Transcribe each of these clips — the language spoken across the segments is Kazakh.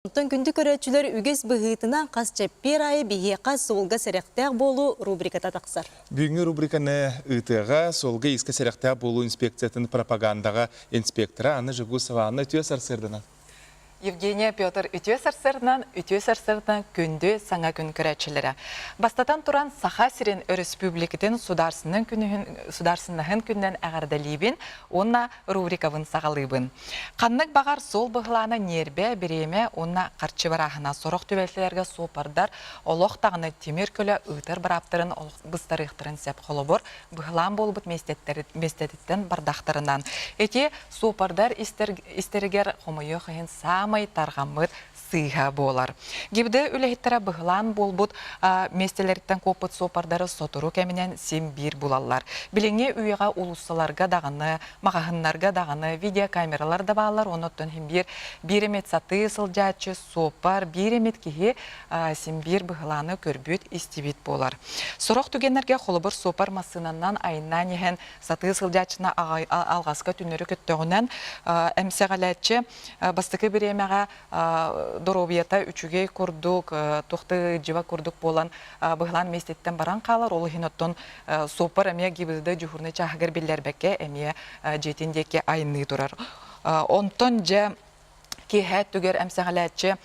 Онтон күнді көрәтшілер үгіз бұғытынан қас чәппер айы бейе қас солға сәріқтәқ болу рубриката тақсар. Бүгінгі рубриканы ұйтыға солға ескі сәріқтәқ болу инспекциятын пропагандаға инспектора Анна Жигусова. Анна үтіе сарсырдынан. Евгения Петр үтіе сарсырдынан күнді саңа күн көрәтшілері. Бастатан тұран Саха Сирен Республикатын сударсының күннен әғардалейбін, онна рубрикавын сағалыбын. Қаннық бағар сол бұғыланы нербе береме, онна қарчы барағына сорақ төбәлілерге сопардар, олықтағыны темір көлі ұйтыр бараптырын бұстарықтырын сәп қолыбыр, бұғылан болбыт местеттен бардақтарынан. Әте сопардар істерігер қомайы қиын самай тарғамыд сыйға болар. Гибді үләйттері бұғылан болбыт местелерден көпіт сопардары сотыру кәмінен сен-бір бұлалар. Біліңе үйеға ұлысыларға дағыны, мағағынларға дағыны, видеокамералар да бағалар, оныттың бір емет саты сылжатшы сопар, бір емет кейі сен-бір бұғыланы көрбет істебет болар. Сұрақ түгенлерге қолыбыр сопар масынаннан айынан ехен саты сылжатшына алғасқа түнері көттіғінен әмсеғаләтші бастықы бір емеға доробията үчүгей курдук, тухты жива курдук болан бұғылан местеттен баран қалар, олы хиноттон сопар әмия гибізді жүхурны чағығыр білербәкке әмия жетіндеке айны тұрар. Онтон жа кейхәт түгер әмсәғаләтші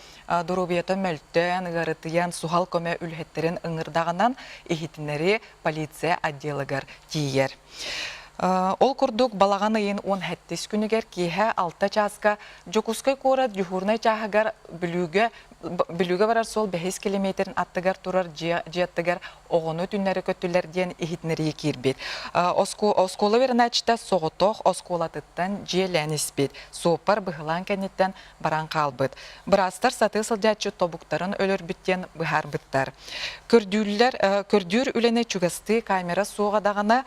доробията мөлттен, ғарытыян сухал көмі үлхеттерін ұңырдағынан ехетінері полиция отделығыр тиер. Ол күрдік балаған айын 10 хәттес күнігер кейхә 6 часқа жүкускай көрат жүхурнай чағығар бүлігі барар сол 5 километрін аттығар тұрар жияттығар оғыны түннері көттілерден ехетінері екербет. Осколы верін әчті соғытоқ осколатыттан жиеләнес бет. Сопар бұғылан кәнеттен баран қалбыт. Бірастар саты сылдятчы тобуқтарын өлір біттен бұғар бұттар. Көрдүр үлені чүгісті камера соғадағына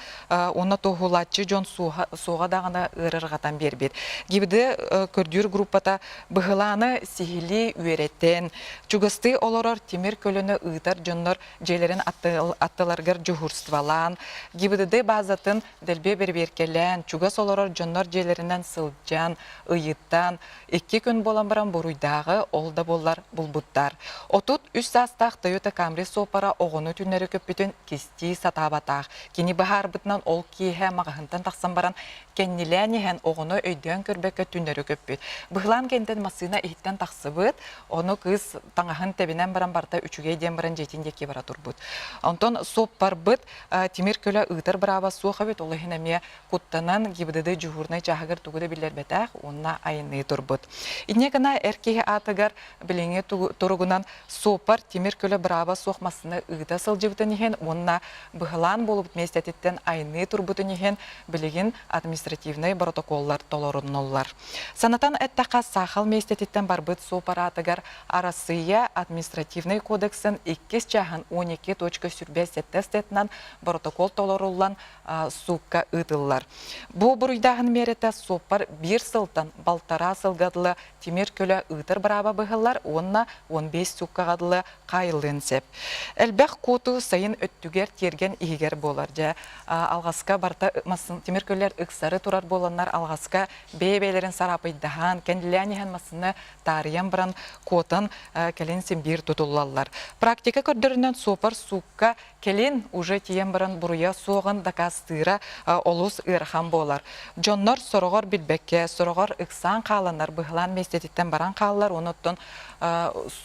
оны тоғылатчы жон соғадағына ұрырғатан бербет. Гибді көрдүр группата бұғыланы сихили үйереттен, чүгісті оларар темір көліні ұйтар жонлар жейлерін аттыларғыр жүхурствалан, гибді базатын дәлбе берберкелен, чүгіс оларар жонлар жейлерінен сылджан, ұйыттан, 2 күн болан баран бұруйдағы олда болар бұлбұттар. Отут 3 састақ Toyota Camry сопара оғыны түннері көппітін кесті сатабатақ. Кені бағар бұтынан ол кейхе мағығынтан тақсан баран кәннеләне хэн оғыны өйден көрбәкі түннері көппіт. Бұғылан кәнтен масына ехттен тақсы бұд, оны кыз таңағын тәбінен баран барта үчіге ден баран жетіндеке бара тұр бұд. Онтон соп бар бұд, темір көлі ұйтыр бұрава суға бұд, олы хінәме құттанан гибдіді жүхурнай жағығыр тұғыды білер бәтәқ, онына айыны тұр бұд. Инне гына әркеге атығар біліңе тұрғынан сопар темір көлі бұрава соқмасыны ұйда сылжыбытын ехен, онына бұғылан болып местететтен айыны тұр бұдын ехен білігін административный протоколлар толорын олар. Санатан әттақа сақал местететтен бар бұд сопар атығар арасыя административный кодексын 2 жағын 12 точка сүрбәс әттестетінен протокол толорулан суққа ұтылар. Бұл бұруйдағын мереті сопар 1 сылтан балтара сылғадылы темір көлі ұтыр бұраба бұғылар, онына 15 суққа ғадылы қайылын сеп. Әлбәқ көту сайын өттігер терген егер болар. Алғасқа барта темір көлер ұқсары тұрар боланлар алғасқа бейбейлерін сарапайдаған, кәнділәнеген масыны тариян баран котан кәленсен бір тұтылалар. Практика көрдірінен сопар суққа кәлен уже тиен баран бұруя соғын дақастыра олыс ұйырхан болар. Джоннар сұрығар білбәкке, сұрығар ұқсан қаланар, бұғылан местететтен баран қалалар, оныттың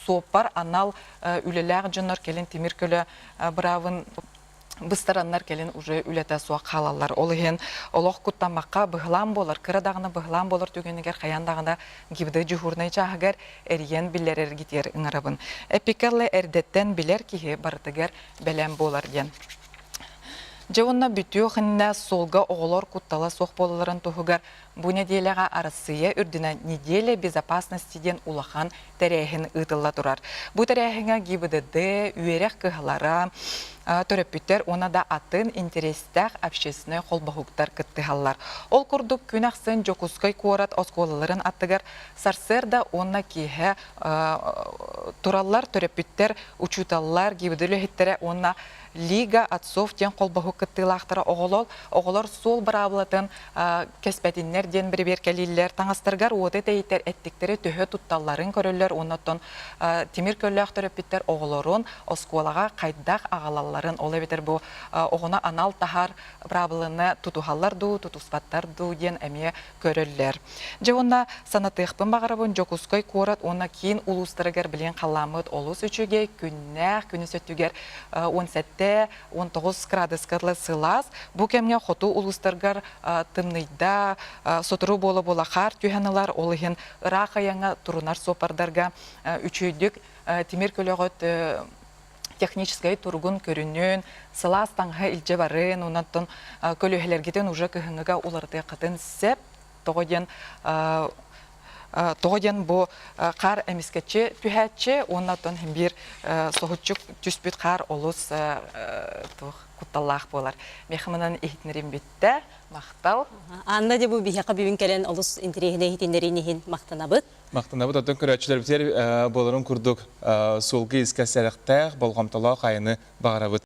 сопар анал үлеләғ джоннар кәлен темір көлі бұравын Бұстараннар келін уже үлеті суа қалалар. Олығын олық құттамаққа бұғылан болар, қырадағына бұғылан болар төгенігер қаяндағына гибді жүхурнай жағығар әрген білер әргетер ұңарабын. Эпикарлы әрдеттен білер кейі бартығар бәлем болар ден. Жауынна бүтіо қынна солға оғылар құттала соқ болаларын тұғығар бұл неделяға арасыя үрдіна неделя безопасностиден улахан тәрәхін ұтылла тұрар. Бұл тәрәхіңа гибдіді үйерек қығылара төрөппүттер она да атын интерестәк общественный қолбағуқтар кіттіғалар. Ол күрдік күн ақсын жокускай қуарат осколаларын аттығар сарсырда онна кейі тураллар төрөппүттер учуталлар гибділі хеттері онна Лига отцов тен қолбағу кіттілақтары оғылар сол бұрабылатын кәспәтінлерден бір-бір кәлелер таңастырғар оты тәйттер әттіктері төхі тұтталларын көрілер төрөппиттер, оннотон темир көллөөх төрөппиттер оголорун оскуолага кайдах агалаларын ола битер бу огона анал тахар правиланы тутухаллар ду, тутуспаттар ду ден эме көрөллөр. Жонна санатыхпын багарабын жокускай курат, онна кийин улустарыгар билен калламыт олус үчүге күннәх күнүсөттүгер 17-19 градускарлы сылас. Бу кемге хоту улустаргар тымныйда сотуру бола хар тюханалар олыхын рахаяңа турунар сопардарга үчүйдүк темир көлөгөт технической тургун көрүнүн сылас таңга илже барын, онаттан көлөһелергеден уже кыһыңыга уларды кытын сеп Тоғаден бұл қар әмескетші түйәтші, оннатон бір соғытчық түспіт қар олыс құтталлақ болар. Мехімінен ехетінерін бітті, мақтал. Анна де бұл бейхеқа бүйін кәлен олыс интерегіне ехетінерін мақтанабыд. Мақтанабыд, оттан көрәтшілер бітер боларын күрдік солғы іске сәріқтәқ болғамтала қайыны бағарабыд.